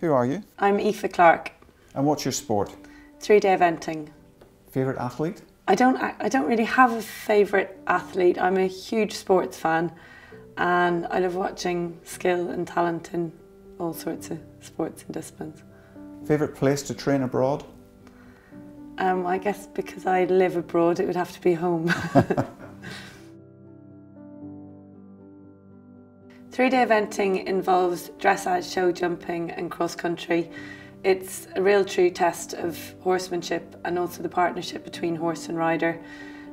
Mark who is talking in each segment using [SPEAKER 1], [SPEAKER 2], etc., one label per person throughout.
[SPEAKER 1] Who are you?
[SPEAKER 2] I'm Aoife Clark.
[SPEAKER 1] And what's your sport?
[SPEAKER 2] 3-day eventing.
[SPEAKER 1] Favourite athlete?
[SPEAKER 2] I don't really have a favourite athlete. I'm a huge sports fan and I love watching skill and talent in all sorts of sports and disciplines.
[SPEAKER 1] Favourite place to train abroad?
[SPEAKER 2] I guess because I live abroad, it would have to be home. 3-day eventing involves dressage, show jumping and cross country. It's a real true test of horsemanship and also the partnership between horse and rider.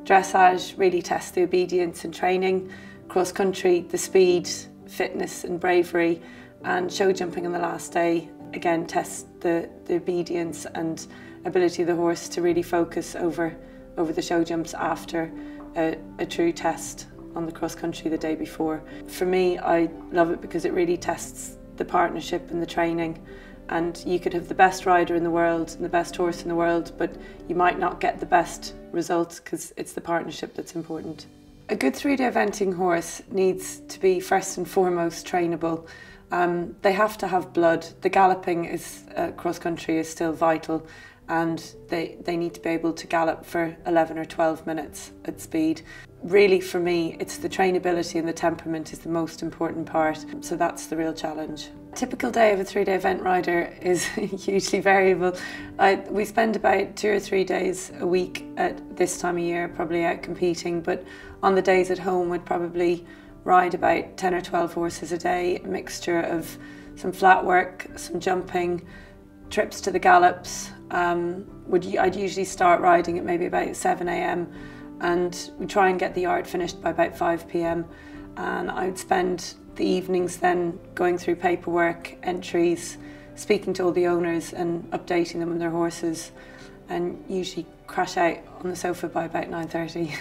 [SPEAKER 2] Dressage really tests the obedience and training, cross country the speed, fitness and bravery, and show jumping on the last day again tests the obedience and ability of the horse to really focus over the show jumps after a true test on the cross country the day before. For me, I love it because it really tests the partnership and the training, and you could have the best rider in the world and the best horse in the world, but you might not get the best results because it's the partnership that's important. A good 3-day eventing horse needs to be first and foremost trainable. They have to have blood. The galloping is cross country is still vital, and they need to be able to gallop for 11 or 12 minutes at speed. Really, for me, it's the trainability and the temperament is the most important part, so that's the real challenge. A typical day of a 3-day event rider is hugely variable. We spend about 2 or 3 days a week at this time of year probably out competing, but on the days at home we'd probably ride about 10 or 12 horses a day, a mixture of some flat work, some jumping, trips to the gallops. I'd usually start riding at maybe about 7 AM and we try and get the yard finished by about 5 PM, and I would spend the evenings then going through paperwork, entries, speaking to all the owners and updating them on their horses, and usually crash out on the sofa by about 9:30.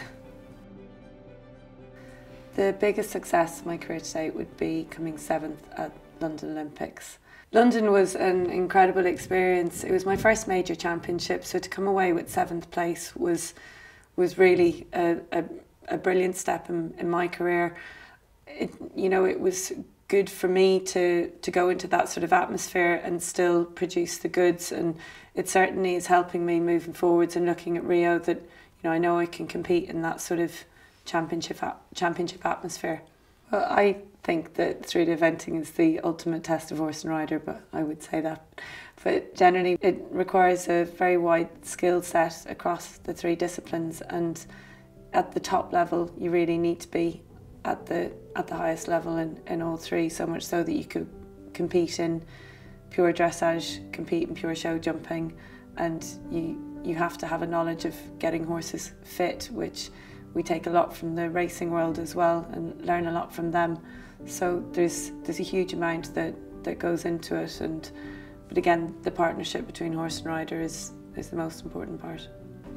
[SPEAKER 2] The biggest success of my career to date would be coming 7th at London Olympics. London was an incredible experience. It was my first major championship, so to come away with 7th place was really a brilliant step in my career. It was good for me to go into that sort of atmosphere and still produce the goods, and it certainly is helping me moving forwards and looking at Rio that I know I can compete in that sort of championship atmosphere. Well, I think that 3-day eventing is the ultimate test of horse and rider, but I would say that. But generally it requires a very wide skill set across the 3 disciplines, and at the top level you really need to be at the highest level in all 3, so much so that you could compete in pure dressage, compete in pure show jumping, and you have to have a knowledge of getting horses fit, which we take a lot from the racing world as well and learn a lot from them. So there's a huge amount that goes into it, but again, the partnership between horse and rider is the most important part.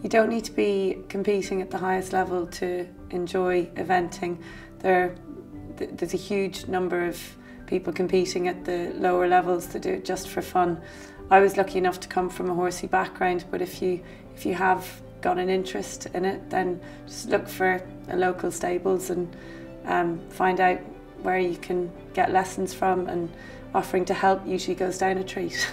[SPEAKER 2] You don't need to be competing at the highest level to enjoy eventing. There's a huge number of people competing at the lower levels that do it just for fun. I was lucky enough to come from a horsey background, but if you have got an interest in it, then just look for a local stables and find out where you can get lessons from, and offering to help usually goes down a treat.